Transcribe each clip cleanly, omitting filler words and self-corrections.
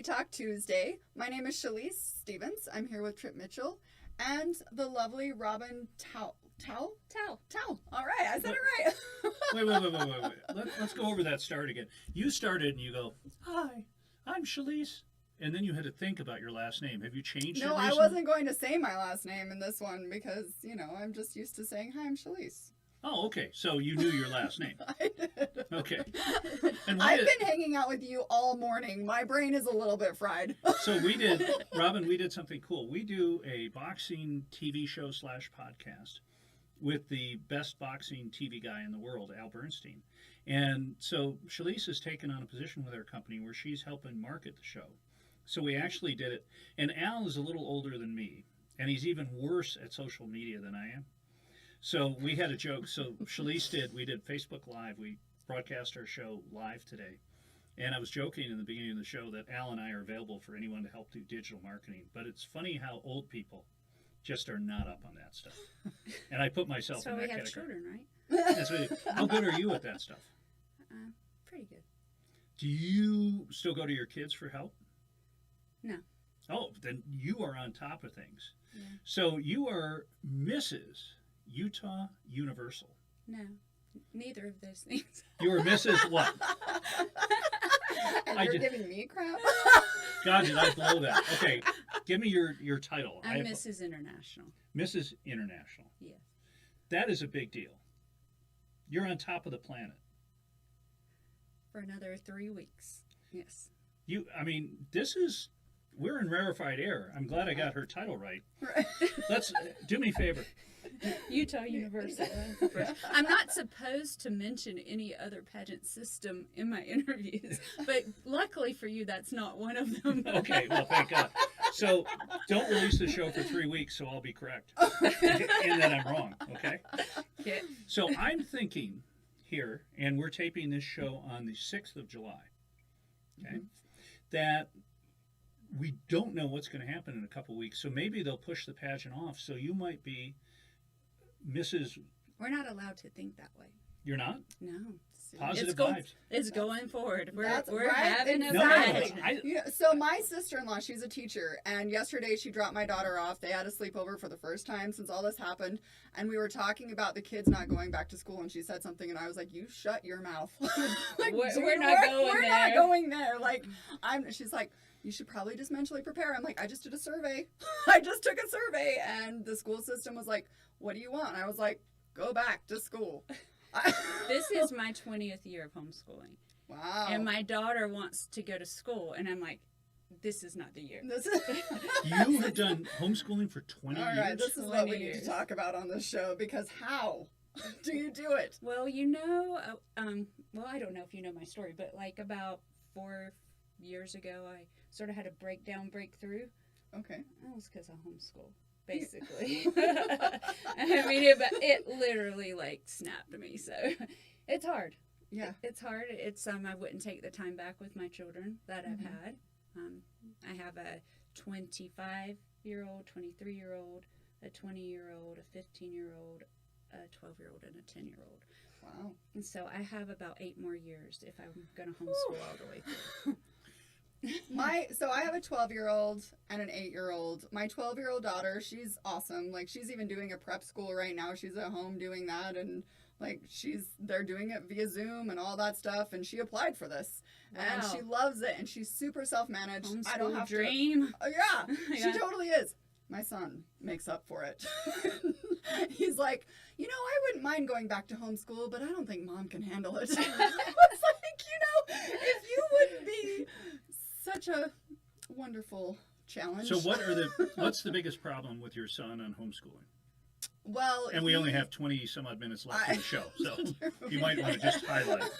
Talk Tuesday. My name is Shalise Stevens. I'm here with Trip Mitchell and the lovely Robin Towle. Towle. All right, I said it Wait. Let's go over that start again. You started and you go, "Hi, I'm Shalise," and then you had to think about your last name. Have you changed it No, recently? I wasn't going to say my last name in this one because, I'm just used to saying, "Hi, I'm Shalise." Oh, okay. So you knew your last name. I did. Okay. And I've been hanging out with you all morning. My brain is a little bit fried. So Robin, we did something cool. We do a boxing TV show / podcast with the best boxing TV guy in the world, Al Bernstein. And so Shalise has taken on a position with our company where she's helping market the show. So we actually did it. And Al is a little older than me, and he's even worse at social media than I am. So we had a joke. So we did Facebook Live. We broadcast our show live today. And I was joking in the beginning of the show that Al and I are available for anyone to help do digital marketing. But it's funny how old people just are not up on that stuff. And I put myself in that category. That's why we have children, right? That's what, how good are you at that stuff? Pretty good. Do you still go to your kids for help? No. Oh, then you are on top of things. Yeah. So you are Mrs. Utah Universal. No, neither of those things. You are Mrs. what? And you're giving me crap? God, did I blow that? Okay, give me your title. I'm Mrs. International. Mrs. International. Yes. That is a big deal. You're on top of the planet. For another 3 weeks. Yes. We're in rarefied air. I'm glad I got her title right. Right. Let's do me a favor. Utah University. I'm not supposed to mention any other pageant system in my interviews, but luckily for you, that's not one of them. Okay, well, thank God. So don't release the show for 3 weeks, so I'll be correct. And then I'm wrong, okay? Okay. So I'm thinking here, and we're taping this show on the 6th of July, okay, that we don't know what's going to happen in a couple weeks, so maybe they'll push the pageant off, so you might be Mrs. We're not allowed to think that way. You're not? No. Positive it's vibes. It's going forward. We're right. having a Exactly. pageant. So my sister-in-law, she's a teacher, and yesterday she dropped my daughter off. They had a sleepover for the first time since all this happened, and we were talking about the kids not going back to school, and she said something, and I was like, "You shut your mouth." We're not going there. She's like, "You should probably just mentally prepare." I'm like, "I just did a survey. I just took a survey, and the school system was like, 'What do you want?' And I was like, 'Go back to school.'" This is my 20th year of homeschooling. Wow. And my daughter wants to go to school, and I'm like, this is not the year. You have done homeschooling for 20 years? All right, this is what we need to talk about on this show, because how do you do it? Well, I don't know if you know my story, but like about 4 years ago, I sort of had a breakthrough. Okay. That was because of homeschool, basically. It literally snapped me. So it's hard. Yeah. It's hard. It's I wouldn't take the time back with my children that I've had. I have a 25-year-old, 23-year-old, a 20-year-old, a 15-year-old, a 12-year-old, and a 10-year-old. Wow. And so I have about 8 more years if I'm going to homeschool all the way through. So I have a 12-year-old and an 8-year-old. My 12-year-old daughter, she's awesome. She's even doing a prep school right now. She's at home doing that, and they're doing it via Zoom and all that stuff, and she applied for this. Wow. And she loves it, and she's super self-managed. Homeschool I don't have dream. to. Yeah, she totally is. My son makes up for it. He's like, I wouldn't mind going back to homeschool, but I don't think Mom can handle it. I was like, if you wouldn't be such a wonderful challenge. So what's the biggest problem with your son on homeschooling? Well, and we only have 20 some odd minutes left in the show, so you might want to just highlight.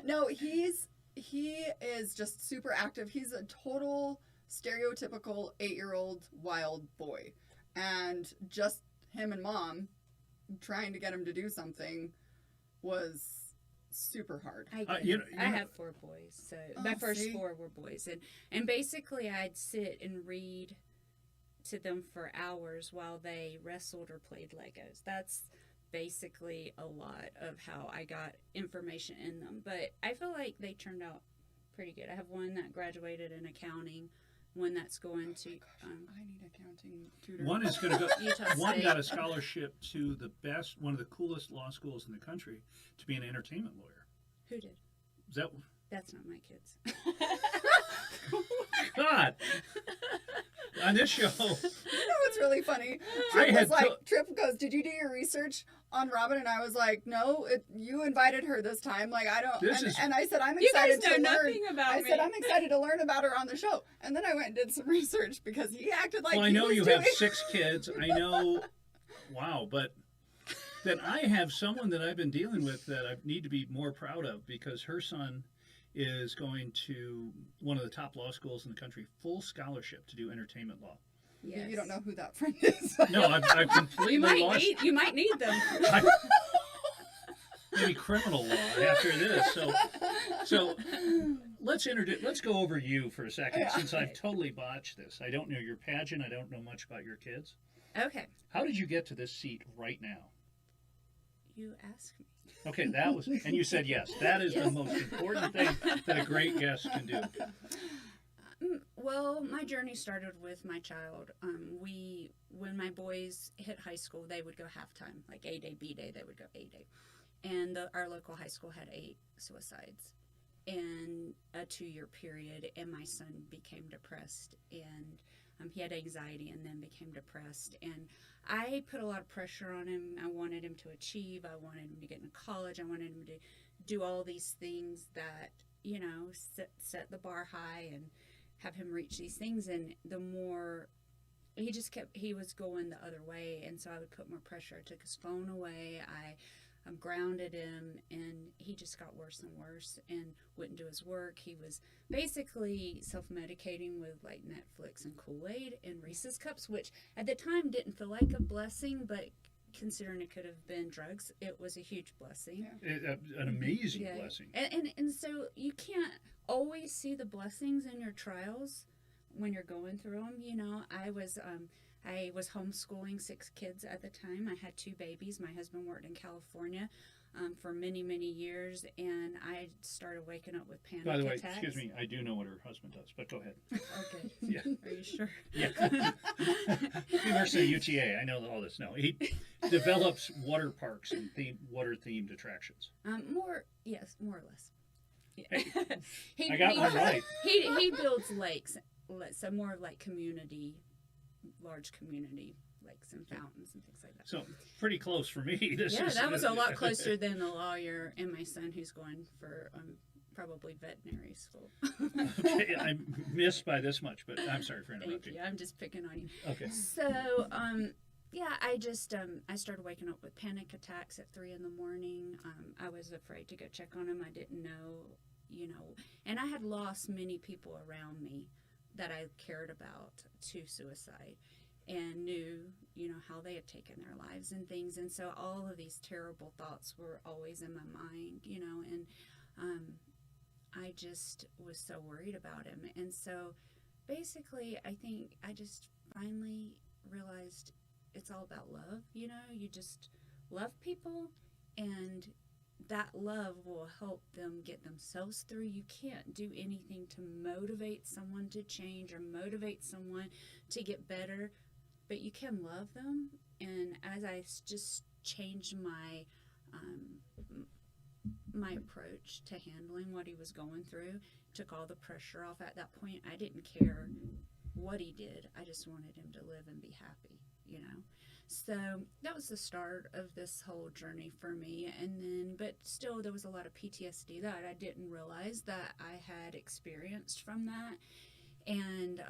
No, he is just super active. He's a total stereotypical 8-year-old wild boy, and just him and Mom trying to get him to do something was super hard. I have 4 boys, so my first 4 were boys, and basically I'd sit and read to them for hours while they wrestled or played Legos. That's basically a lot of how I got information in them, but I feel like they turned out pretty good. I have one that graduated in accounting, one that's going to I need accounting tutor. One is going to go. Utah One State. got a scholarship to one of the coolest law schools in the country, to be an entertainment lawyer. Who did? Is that? That's not my kids. God. On this show, You know what's really funny? I Trip had was like, Trip goes, "Did you do your research on Robin?" And I was like, "No, you invited her this time. Like, I don't." And I said, "I'm You guys excited know to learn." nothing about I me. said, "I'm excited to learn about her on the show." And then I went and did some research because he acted like well, I he know was you doing. have 6 kids. I know. Wow, but that I have someone that I've been dealing with that I need to be more proud of, because her son is going to one of the top law schools in the country, full scholarship to do entertainment law. Yes. You don't know who that friend is. No, I've completely lost. You might need them. Maybe criminal law after this. So let's go over you for a second, Yeah. since I've totally botched this. I don't know your pageant. I don't know much about your kids. Okay. How did you get to this seat right now? You ask me. Okay, that was, and you said yes. That is the most important thing that a great guest can do. Well, my journey started with my child. When my boys hit high school, they would go halftime, like A day, B day. They would go A day, and our local high school had 8 suicides in a 2-year period. And my son became depressed, and he had anxiety, and then became depressed. And I put a lot of pressure on him. I wanted him to achieve. I wanted him to get into college. I wanted him to do all these things that, set the bar high and have him reach these things. And the more he was going the other way. And so I would put more pressure. I took his phone away. I grounded him, and he just got worse and worse and wouldn't do his work. He was basically self-medicating with like Netflix and Kool-Aid and Reese's Cups, which at the time didn't feel like a blessing, but considering it could have been drugs, it was a huge blessing. Yeah. An amazing blessing. And so you can't always see the blessings in your trials when you're going through them. I was homeschooling 6 kids at the time. I had 2 babies. My husband worked in California for many, many years, and I started waking up with panic By the way, attacks. excuse me, I do know what her husband does, but go ahead. Okay. Yeah. Are you sure? Yeah. He works at UTA. I know all this. No, he develops water parks and water-themed attractions. More or less. Yeah. Hey, I got one right. He builds lakes, so more of like large community lakes and fountains and things like that. So pretty close for me. That was a lot closer than the lawyer and my son, who's going for probably veterinary school. Okay, I'm missed by this much, but I'm sorry for interrupting. Thank you. I'm just picking on you. Okay. So, I just I started waking up with panic attacks at 3 a.m. I was afraid to go check on him. I didn't know, and I had lost many people around me that I cared about to suicide, and knew, how they had taken their lives and things. And so all of these terrible thoughts were always in my mind, and I just was so worried about him. And so basically, I think I just finally realized it's all about love. You just love people, and that love will help them get themselves through. You can't do anything to motivate someone to change or motivate someone to get better, but you can love them. And as I just changed my my approach to handling what he was going through, took all the pressure off. At that point, I didn't care what he did. I just wanted him to live and be happy, So that was the start of this whole journey for me. And then, but still, there was a lot of PTSD that I didn't realize that I had experienced from that. And,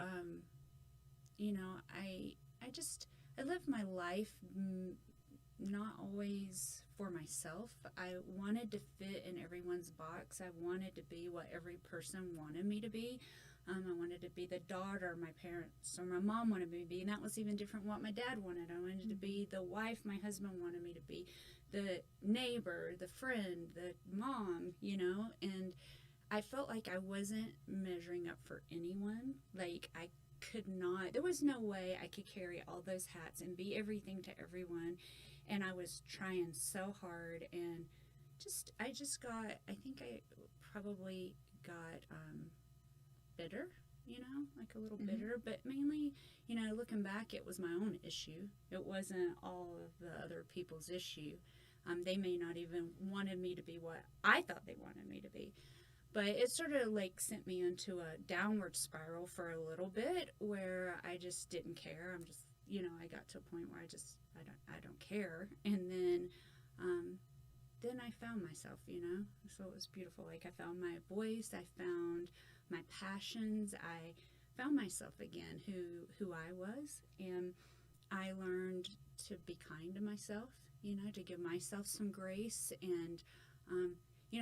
I lived my life not always for myself. I wanted to fit in everyone's box. I wanted to be what every person wanted me to be. I wanted to be the daughter my parents or my mom wanted me to be, and that was even different what my dad wanted. I wanted to be the wife my husband wanted me to be, the neighbor, the friend, the mom, and I felt like I wasn't measuring up for anyone. Like I could not, there was no way I could carry all those hats and be everything to everyone. And I was trying so hard, and I think I probably got bitter, like a little Mhm. bitter. But mainly, looking back, it was my own issue. It wasn't all of the other people's issue. They may not even wanted me to be what I thought they wanted me to be. But it sort of like sent me into a downward spiral for a little bit where I just didn't care. I'm just, I got to a point where I don't care. And then I found myself, so it was beautiful. Like I found my voice, I found my passions, I found myself again, who I was. And I learned to be kind to myself, to give myself some grace. And,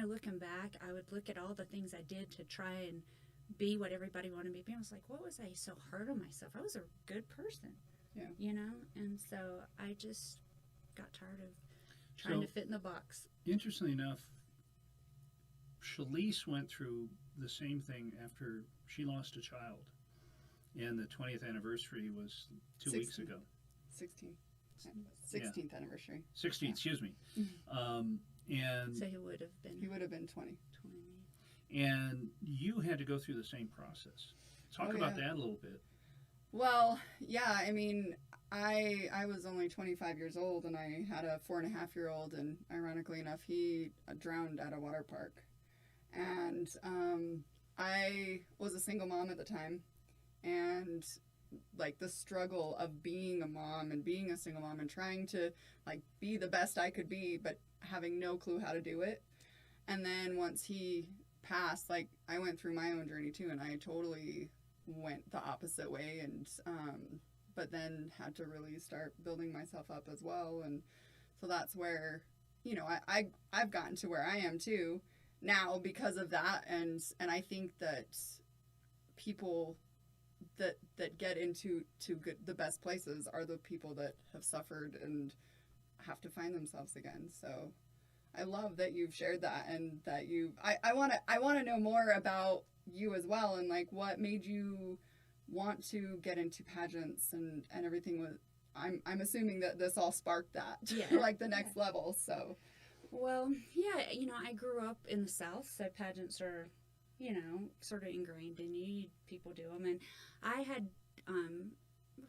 looking back, I would look at all the things I did to try and be what everybody wanted me to be. I was like, what was I so hard on myself? I was a good person, And so I just got tired of trying to fit in the box. Interestingly enough, Shalise went through the same thing after she lost a child. And the 20th anniversary was 2 weeks ago. 16th anniversary. 16th, excuse me. And so he would have been 20. And you had to go through the same process. Talk about that a little bit. Well, yeah, I mean, I was only 25 years old, and I had a 4.5-year-old, and ironically enough, he drowned at a water park. And I was a single mom at the time, and like the struggle of being a mom and being a single mom and trying to like be the best I could be, but having no clue how to do it. And then once he passed, like I went through my own journey too, and I totally went the opposite way, and but then had to really start building myself up as well. And so that's where I've gotten to where I am too now because of that. And I think that people that get into the best places are the people that have suffered and have to find themselves again. So I love that you've shared that, and that I want to know more about you as well, and like what made you want to get into pageants and everything. I'm assuming that this all sparked that like the next level. So well, I grew up in the South, so pageants are sort of ingrained in you. People do them, and I had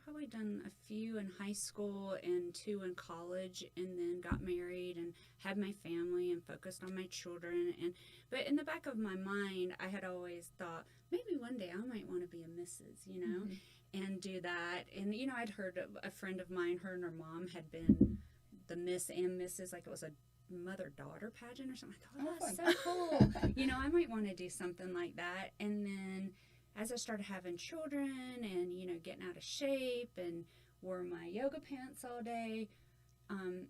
probably done a few in high school and 2 in college, and then got married and had my family and focused on my children. But in the back of my mind, I had always thought maybe one day I might want to be a Mrs., and do that. And I'd heard a friend of mine, her and her mom had been the Miss and Mrs., like it was a mother-daughter pageant or something. I thought, oh, that's so cool. I might want to do something like that. And then as I started having children and, getting out of shape and wore my yoga pants all day, and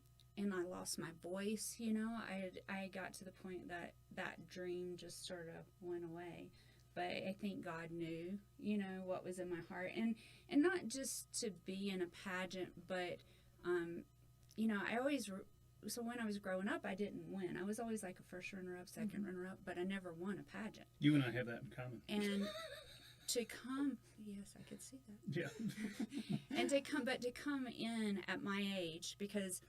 I lost my voice, I got to the point that dream just sort of went away. But I think God knew, what was in my heart. And not just to be in a pageant, but, I always... So when I was growing up, I didn't win. I was always like a first runner-up, second runner-up, but I never won a pageant. You and I have that in common. And to come, yes, I could see that. Yeah. And to come in at my age, because,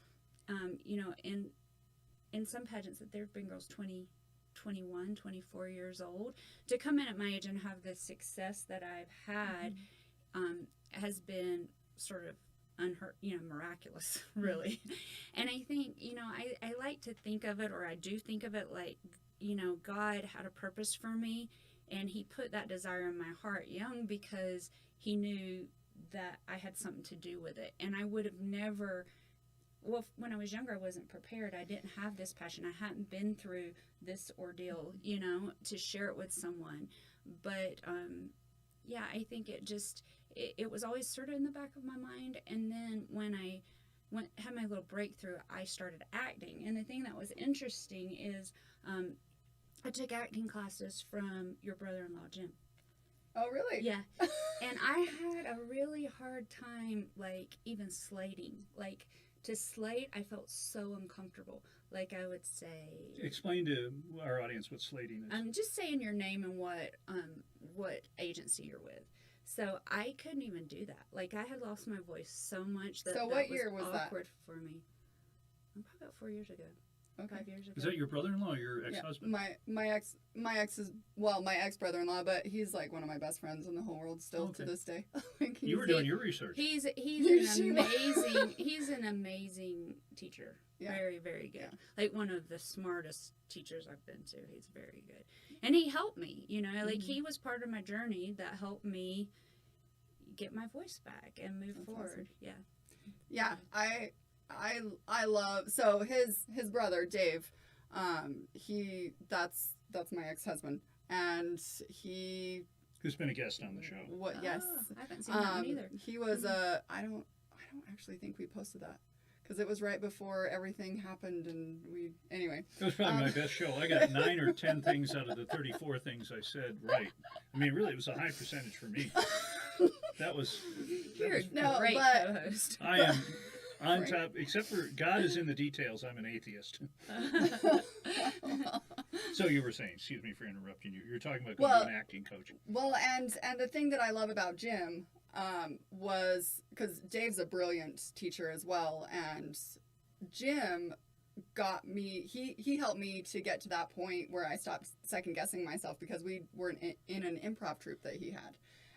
in some pageants, there have been girls 20, 21, 24 years old. To come in at my age and have the success that I've had has been sort of unheard, miraculous, really. And I think, I like to think of it, or I do think of it like, God had a purpose for me, and he put that desire in my heart young because he knew that I had something to do with it. And I would have never, when I was younger, I wasn't prepared. I didn't have this passion. I hadn't been through this ordeal, to share it with someone. But, I think it was always sort of in the back of my mind. And then when I had my little breakthrough, I started acting. And the thing that was interesting is I took acting classes from your brother-in-law, Jim. Oh, really? Yeah. And I had a really hard time, like, even slating. Like, to slate, I felt so uncomfortable. Like, I would say... Explain to our audience what slating is. Just saying your name and what agency you're with. So I couldn't even do that. Like, I had lost my voice so much that So what year was that? awkward for me. Probably about 4 years ago. Okay. 5 years ago. Is that your brother-in-law or your ex-husband? My ex is my ex-brother-in-law, but he's like one of my best friends in the whole world still to this day. You were doing your research. He's an amazing teacher. Yeah. Very, very good. Yeah. Like one of the smartest teachers I've been to. He's very good. And he helped me, like he was part of my journey that helped me get my voice back and move forward. Awesome. Yeah. Yeah, I love, so his brother Dave, that's my ex-husband, and who's been a guest on the show. Yes, I haven't seen that one either. he was I don't actually think we posted that because it was right before everything happened, and anyway. It was probably my best show. I got 9 or 10 things out of the 34 things I said right. I mean, really, it was a high percentage for me. That was Great but co-host. I am on top, except for God is in the details. I'm an atheist. So you were saying, excuse me for interrupting you. You're talking about going to an acting coach. Well, and the thing that I love about Jim was because Dave's a brilliant teacher as well, and Jim got me. He helped me to get to that point where I stopped second guessing myself because we were in an improv troupe that he had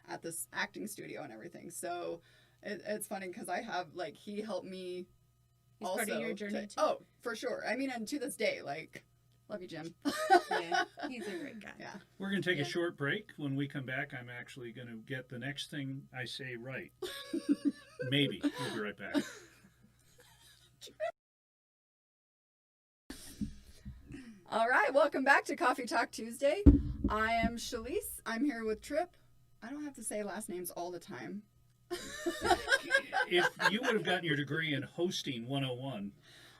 at this acting studio and everything. So it's funny because I have he helped me. He's also part of your journey too. Oh, for sure. I mean, and to this day, love you, Jim. Yeah, he's a great guy. Yeah. We're going to take a short break. When we come back, I'm actually going to get the next thing I say right. Maybe. We'll be right back. All right, welcome back to Coffee Talk Tuesday. I am Shalise. I'm here with Trip. I don't have to say last names all the time. If you would have gotten your degree in hosting 101.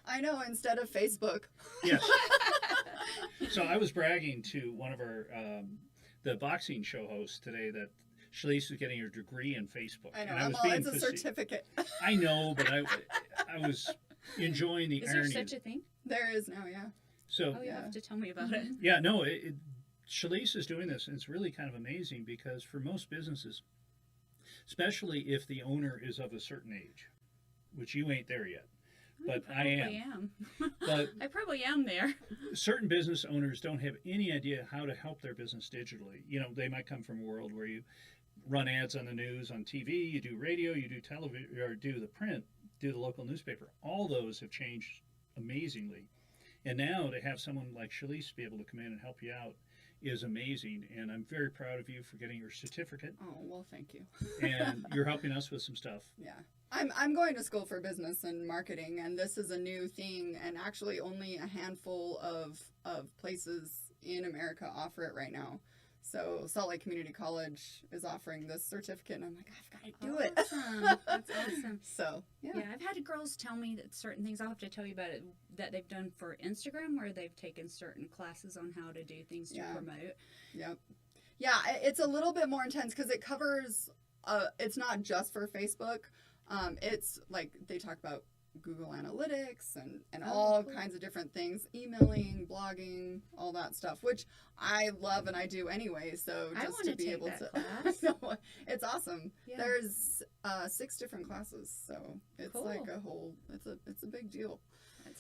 I know, instead of Facebook. Yes. So I was bragging to one of our the boxing show hosts today that Shalise was getting her degree in Facebook. I know, and I was it's a certificate. I know, but I was enjoying the Is irony. there such a thing? There is now, yeah. So Oh, you have to tell me about it. yeah, no, Shalise is doing this, and it's really kind of amazing because for most businesses, especially if the owner is of a certain age, which you ain't there yet, but I am. But I probably am there. certain business owners don't have any idea how to help their business digitally. They might come from a world where you run ads on the news, on TV, you do radio, you do television, or do the print, do the local newspaper. All those have changed amazingly. And now to have someone like Shalise be able to come in and help you out is amazing. And I'm very proud of you for getting your certificate. Oh, well, thank you. And you're helping us with some stuff. Yeah. I'm going to school for business and marketing, and this is a new thing, and actually only a handful of places in America offer it right now. So Salt Lake Community College is offering this certificate, and I'm like, I've got to do it. Awesome. That's awesome. So, yeah. Yeah, I've had girls tell me that certain things, I'll have to tell you about it, that they've done for Instagram where they've taken certain classes on how to do things to promote. Yep. Yeah, it's a little bit more intense because it covers, it's not just for Facebook. It's like they talk about Google Analytics and all kinds of different things, emailing, blogging, all that stuff, which I love and I do anyway. So just to be able to, no, it's awesome. Yeah. There's 6 different classes, so it's like a whole. It's a big deal.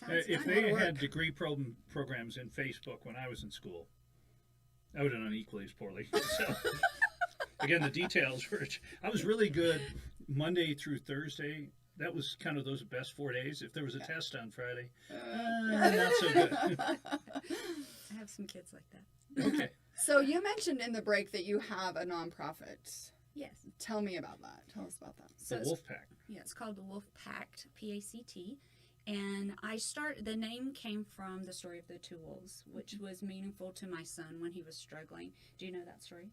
If they had degree programs in Facebook when I was in school, I would have done equally as poorly. So again, the details were. I was really good Monday through Thursday. That was kind of those best 4 days. If there was a test on Friday, not so good. I have some kids like that. Okay. So you mentioned in the break that you have a nonprofit. Yes. Tell me about that. Tell us about that. So the Wolf Pact. Yeah, it's called the Wolf Pact, P-A-C-T. And the name came from the story of the 2 wolves, which was meaningful to my son when he was struggling. Do you know that story?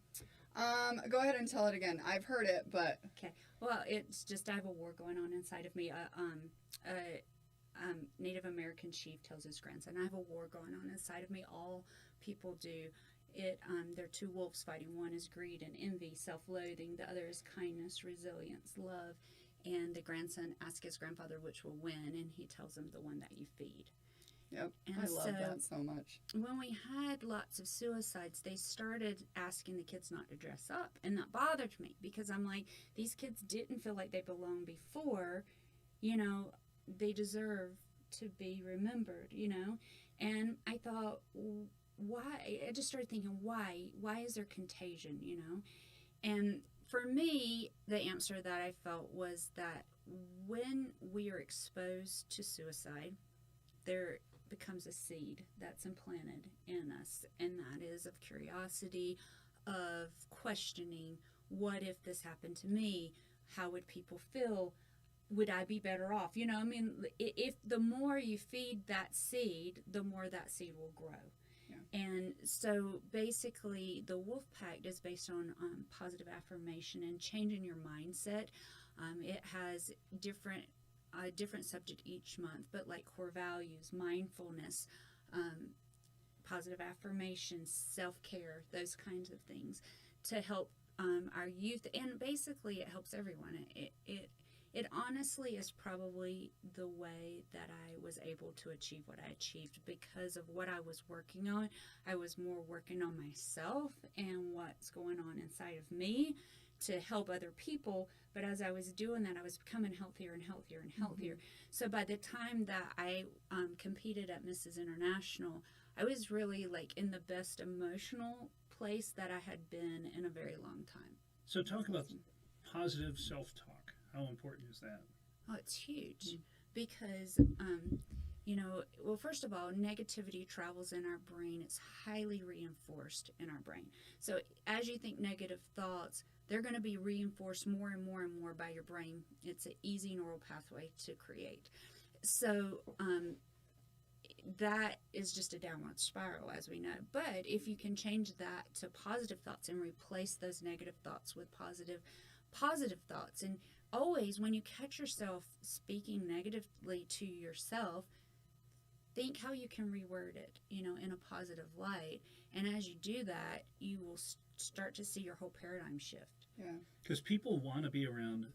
Go ahead and tell it again. I've heard it, but... Okay. Well, it's just I have a war going on inside of me. Native American chief tells his grandson, I have a war going on inside of me. All people do. They're 2 wolves fighting. One is greed and envy, self-loathing. The other is kindness, resilience, love. And the grandson asks his grandfather which will win, and he tells him the one that you feed. Yep, and I love that so much. When we had lots of suicides, they started asking the kids not to dress up, and that bothered me because I'm like, these kids didn't feel like they belonged before. They deserve to be remembered, you know? And I thought, why? I just started thinking, why? Why is there contagion, you know? And for me, the answer that I felt was that when we are exposed to suicide, there becomes a seed that's implanted in us, and that is of curiosity, of questioning, what if this happened to me? How would people feel? Would I be better off? You know, I mean, if the more you feed that seed, the more that seed will grow. Yeah. And so basically the Wolf Pact is based on positive affirmation and changing your mindset. It has a different subject each month, but like core values, mindfulness, positive affirmations, self-care, those kinds of things to help our youth. And basically it helps everyone. It honestly is probably the way that I was able to achieve what I achieved because of what I was working on. I was more working on myself and what's going on inside of me to help other people. But as I was doing that, I was becoming healthier and healthier and healthier. Mm-hmm. So by the time that I competed at Mrs. International, I was really like in the best emotional place that I had been in a very long time. So talk about positive self-talk. How important is that? Oh, it's huge because, you know, well, first of all, negativity travels in our brain. It's highly reinforced in our brain. So as you think negative thoughts, they're going to be reinforced more and more and more by your brain. It's an easy neural pathway to create. So that is just a downward spiral, as we know. But if you can change that to positive thoughts and replace those negative thoughts with positive thoughts, and always when you catch yourself speaking negatively to yourself, think how you can reword it, you know, in a positive light. And as you do that, you will start to see your whole paradigm shift. Yeah. Because people want to be around,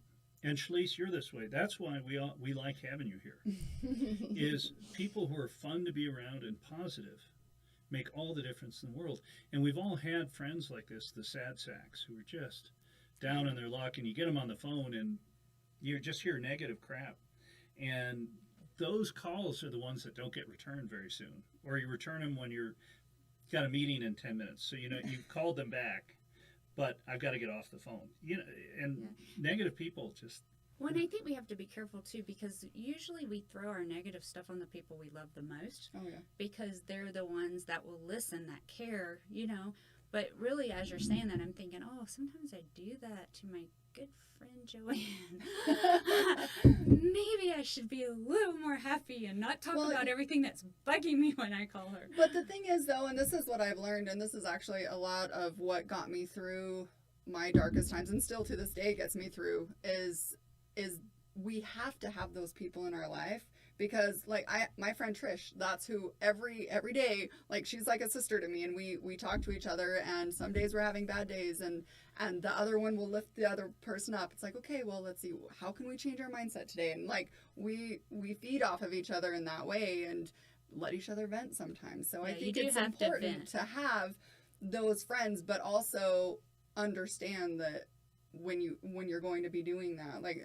and Shalise, you're this way. That's why we like having you here. Is people who are fun to be around and positive make all the difference in the world. And we've all had friends like this, the sad sacks, who are just down on their luck, and you get them on the phone and you just hear negative crap. And those calls are the ones that don't get returned very soon. Or you return them when you're got a meeting in 10 minutes. So, you know, you've called them back, but I've got to get off the phone. You know, and negative people just... Well, and I think we have to be careful, too, because usually we throw our negative stuff on the people we love the most. Oh, yeah. Because they're the ones that will listen, that care, you know. But really, as you're saying that, I'm thinking, oh, sometimes I do that to my good friend Joanne. Maybe I should be a little more happy and not talk about everything that's bugging me when I call her. But the thing is, though, and this is what I've learned, and this is actually a lot of what got me through my darkest times, and still to this day gets me through, is we have to have those people in our life. Because, like, my friend Trish, that's who every day, like, she's like a sister to me, and we talk to each other, and some days we're having bad days, and the other one will lift the other person up. It's like, okay, well, let's see, how can we change our mindset today? And, like, we feed off of each other in that way and let each other vent sometimes. So I think it's important to have those friends, but also understand that when you're going to be doing that, like,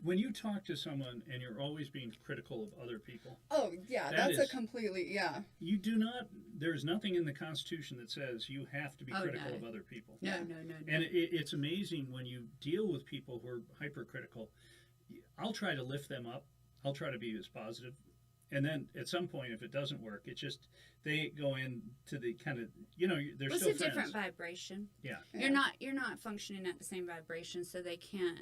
when you talk to someone and you're always being critical of other people. Oh, yeah, that's a completely, yeah. You do not, there's nothing in the Constitution that says you have to be critical of other people. No. And it's amazing when you deal with people who are hypercritical. I'll try to lift them up. I'll try to be as positive. And then at some point, if it doesn't work, it's just they go into the kind of, you know, they're still friends. It's a different vibration. Yeah. You're not functioning at the same vibration, so they can't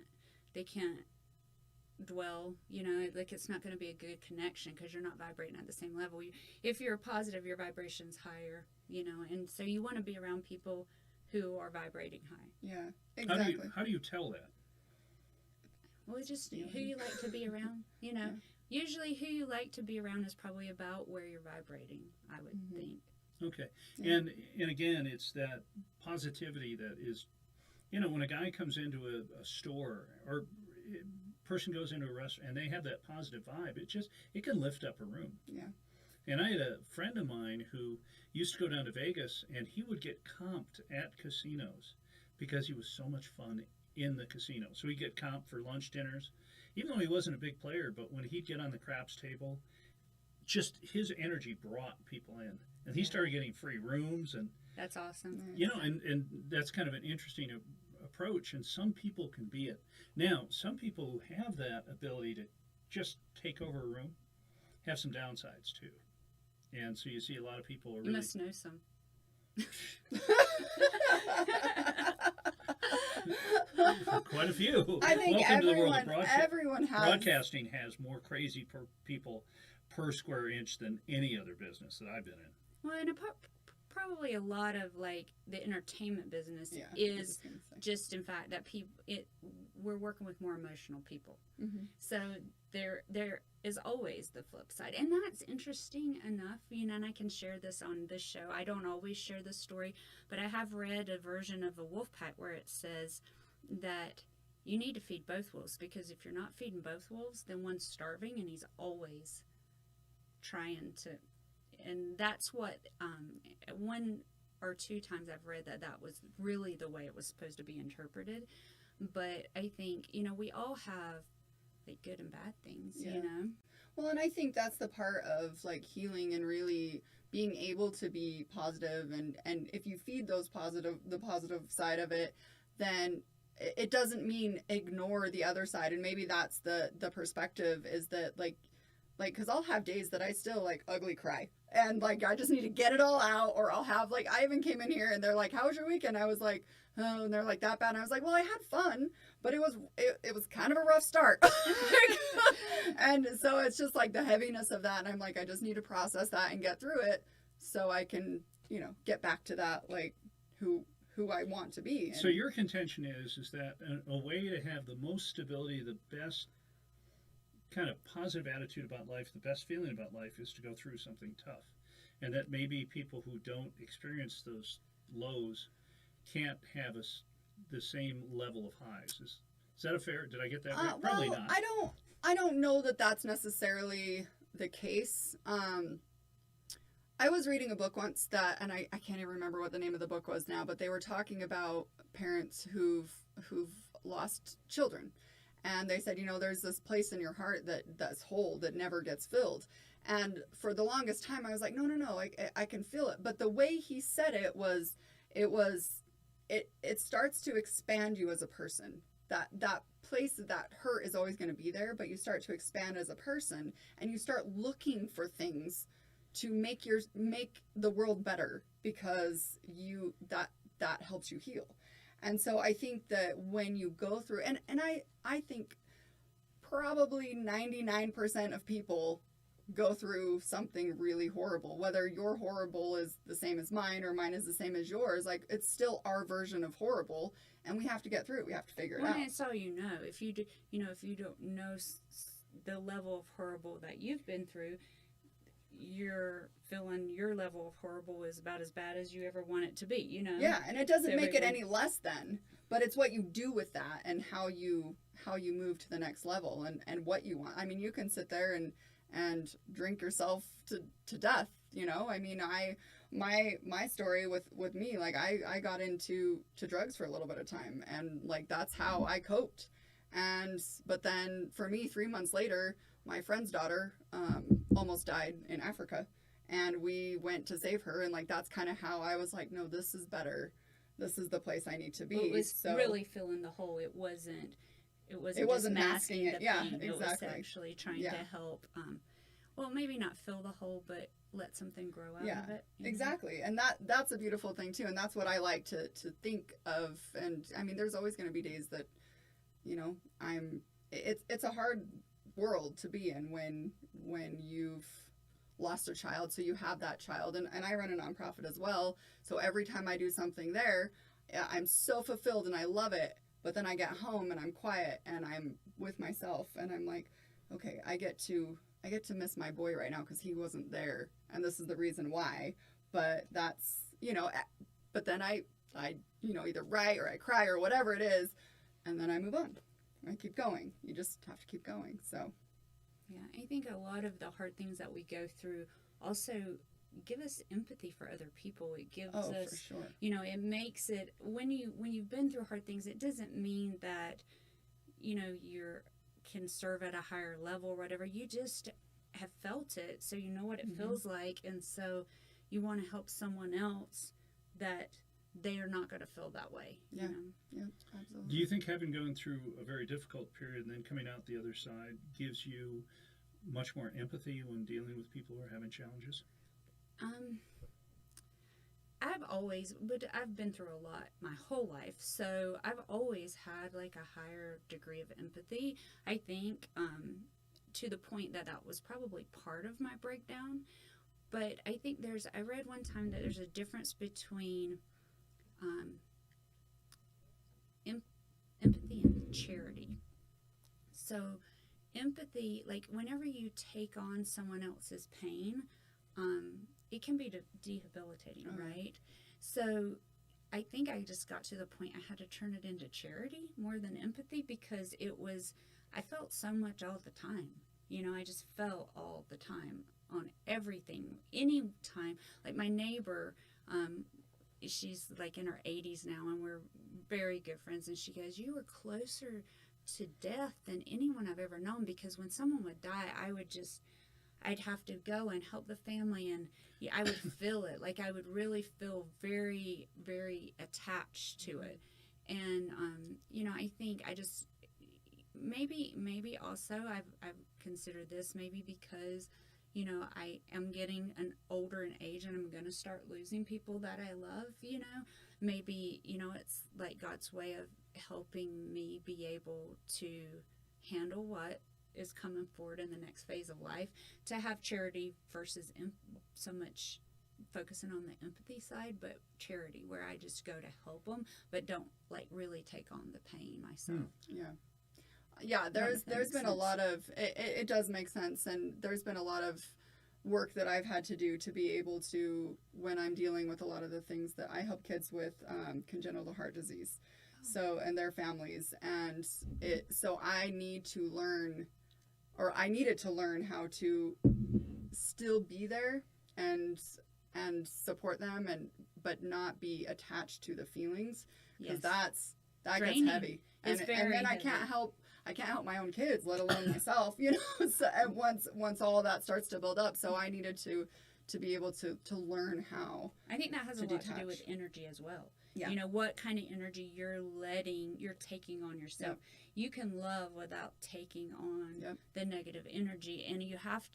dwell, you know, like it's not going to be a good connection because you're not vibrating at the same level. If you're positive, your vibration's higher, you know, and so you want to be around people who are vibrating high. Yeah, exactly. How do you tell that? Well, it's just who you like to be around, you know. Yeah. Usually who you like to be around is probably about where you're vibrating, I would think. Okay. Yeah. And again, it's that positivity that is, you know, when a guy comes into a store or person goes into a restaurant and they have that positive vibe, it can lift up a room. Yeah. And I had a friend of mine who used to go down to Vegas, and he would get comped at casinos because he was so much fun in the casino. So he'd get comped for lunch, dinners, even though he wasn't a big player. But when he'd get on the craps table just his energy brought people in, and he started getting free rooms, and That's awesome. and that's kind of an interesting approach. And some people can be it. Now, some people who have that ability to just take over a room have some downsides too, and so you see a lot of people are You really must know some. quite a few. I think Welcome to the world of everyone has. broadcasting has more crazy people per square inch than any other business that I've been in. Well, and probably a lot of like the entertainment business Yeah, I is was gonna say. just in fact that we're working with more emotional people. So there is always the flip side, and that's interesting enough. And I can share this on this show. I don't always share this story, but I have read a version of a Wolf Pact where it says that you need to feed both wolves, because if you're not feeding both wolves, then one's starving and he's always trying to. And that's what one or two times I've read that was really the way it was supposed to be interpreted. But I think, we all have like good and bad things, Well, and I think that's the part of like healing and really being able to be positive, and if you feed the positive side of it, then it doesn't mean ignore the other side. And maybe that's the perspective, is that like because I'll have days that I still like ugly cry, and like I just need to get it all out. Or I'll have like, I even came in here and they're like, how was your weekend? I was like, oh, and they're like, that bad? And I was like, well, I had fun, but it was kind of a rough start. And so it's just like the heaviness of that, and I'm like, I just need to process that and get through it so I can get back to that, like who I want to be. So your contention is that a way to have the most stability, the best kind of positive attitude about life, the best feeling about life, is to go through something tough, and that maybe people who don't experience those lows can't have the same level of highs. Is that a fair? Did I get that right? Probably not. I don't know that that's necessarily the case. I was reading a book once and I can't even remember what the name of the book was now, but they were talking about parents who've lost children. And they said, there's this place in your heart that's whole, that never gets filled. And for the longest time, I was like, no, I can feel it. But the way he said it starts to expand you as a person. That place, that hurt is always going to be there, but you start to expand as a person, and you start looking for things to make the world better, because that helps you heal. And so I think that when you go through, and I think probably 99% of people go through something really horrible, whether your horrible is the same as mine or mine is the same as yours. Like, it's still our version of horrible, and we have to get through it. We have to figure it out. And it's all you know. If you do, if you don't know the level of horrible that you've been through, you're feeling your level of horrible is about as bad as you ever want it to be, Yeah, and it doesn't make it any less than, but it's what you do with that, and how you move to the next level, and what you want. I mean, you can sit there and drink yourself to death, I mean, my story with me, like I got into drugs for a little bit of time, and like that's how I coped. But then for me, 3 months later, my friend's daughter almost died in Africa, and we went to save her, and like that's kind of how I was like, no, this is better. This is the place I need to be. Well, it was really filling the hole. It wasn't just masking it. The Yeah, pain. exactly. It was actually trying to help. Well, maybe not fill the hole, but let something grow out of it. Exactly. And that's a beautiful thing too. And that's what I like to think of. And I mean, there's always going to be days that, it's a hard world to be in when you've lost a child. So you have that child, and I run a nonprofit as well. So every time I do something there, I'm so fulfilled and I love it. But then I get home and I'm quiet and I'm with myself, and I'm like, okay, I get to miss my boy right now because he wasn't there, and this is the reason why. But that's, but then I either write or I cry or whatever it is, and then I move on. I keep going. You just have to keep going. So yeah, I think a lot of the hard things that we go through also give us empathy for other people. It gives us, for sure. It makes it, when you've been through hard things, it doesn't mean that, you can serve at a higher level or whatever. You just have felt it, so you know what it Mhm. feels like, and so you want to help someone else that they are not going to feel that way. Yeah. You know? Yeah, absolutely. Do you think having gone through a very difficult period and then coming out the other side gives you much more empathy when dealing with people who are having challenges? I've been through a lot my whole life, so I've always had like a higher degree of empathy. I think to the point that was probably part of my breakdown. But I think I read one time that there's a difference between empathy and charity. So empathy, like whenever you take on someone else's pain, it can be debilitating, right? So I think I just got to the point I had to turn it into charity more than empathy, because I felt so much all the time. You know, I just felt all the time on everything, any time. Like my neighbor, she's like in her 80s now, and we're very good friends, and she goes, "You were closer to death than anyone I've ever known," because when someone would die, I'd have to go and help the family, and I would feel it. Like I would really feel very, very attached to it. And you know, I think I just maybe also I've considered this maybe because, you know, I am getting older in age, and I'm going to start losing people that I love, you know. Maybe, you know, it's like God's way of helping me be able to handle what is coming forward in the next phase of life, to have charity versus so much focusing on the empathy side, but charity where I just go to help them, but don't like really take on the pain myself. Yeah, there's been a lot of it does make sense, and there's been a lot of work that I've had to do to be able to, when I'm dealing with a lot of the things that I help kids with, congenital heart disease, so, and their families, and so I needed to learn how to still be there and support them, but not be attached to the feelings, because that Draining. gets heavy, and then I can't help my own kids, let alone myself, you know. So once all that starts to build up, so I needed to be able to learn how. I think that has a lot detach. to do with energy as well. Yeah. You know, what kind of energy you're taking on yourself. Yep. You can love without taking on the negative energy, and you have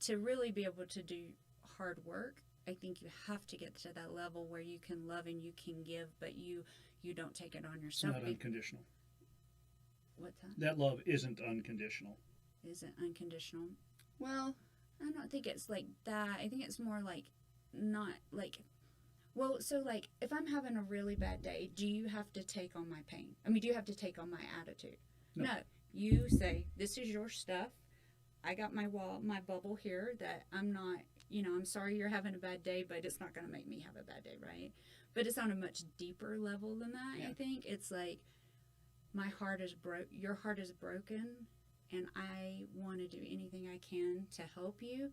to really be able to do hard work. I think you have to get to that level where you can love and you can give, but you don't take it on yourself. It's not unconditional. What's that? That love isn't unconditional. Isn't unconditional? Well, I don't think it's like that. I think it's more like not like. Well, so like if I'm having a really bad day, do you have to take on my pain? I mean, do you have to take on my attitude? No. You say, this is your stuff. I got my bubble here that I'm not, you know, I'm sorry you're having a bad day, but it's not going to make me have a bad day, right? But it's on a much deeper level than that, I think. It's like, my heart is your heart is broken, and I want to do anything I can to help you,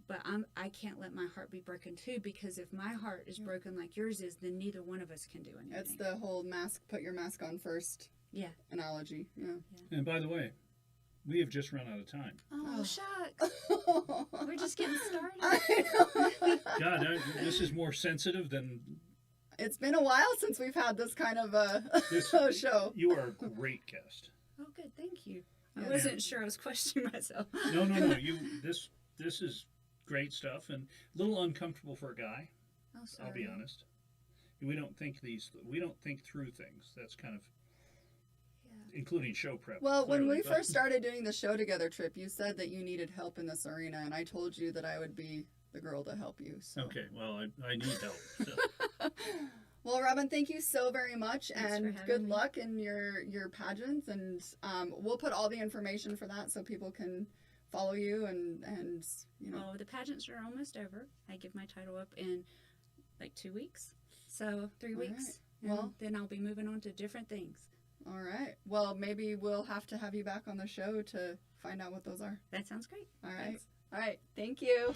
but I can't let my heart be broken too, because if my heart is broken like yours is, then neither one of us can do anything. It's the whole put your mask on first analogy. Yeah. And by the way, we have just run out of time. Oh, shucks. We're just getting started. I know. God, this is more sensitive than... It's been a while since we've had this kind of a show. You are a great guest. Oh, good. Thank you. I wasn't sure. I was questioning myself. No. This is great stuff, and a little uncomfortable for a guy. Oh, sorry. I'll be honest. We don't think through things. That's kind of, including show prep. Well, when we first started doing the show together, Trip, you said that you needed help in this arena, and I told you that I would be the girl to help you. So. Okay, well, I need help. So. Well, Robin, thank you so very much, and good me. luck in your pageants, and we'll put all the information for that so people can follow you, and you know. Oh, the pageants are almost over. I give my title up in like 2 weeks, so 3 weeks. Right. Well, then I'll be moving on to different things. All right. Well, maybe we'll have to have you back on the show to find out what those are. That sounds great. All right. Thanks. All right. Thank you.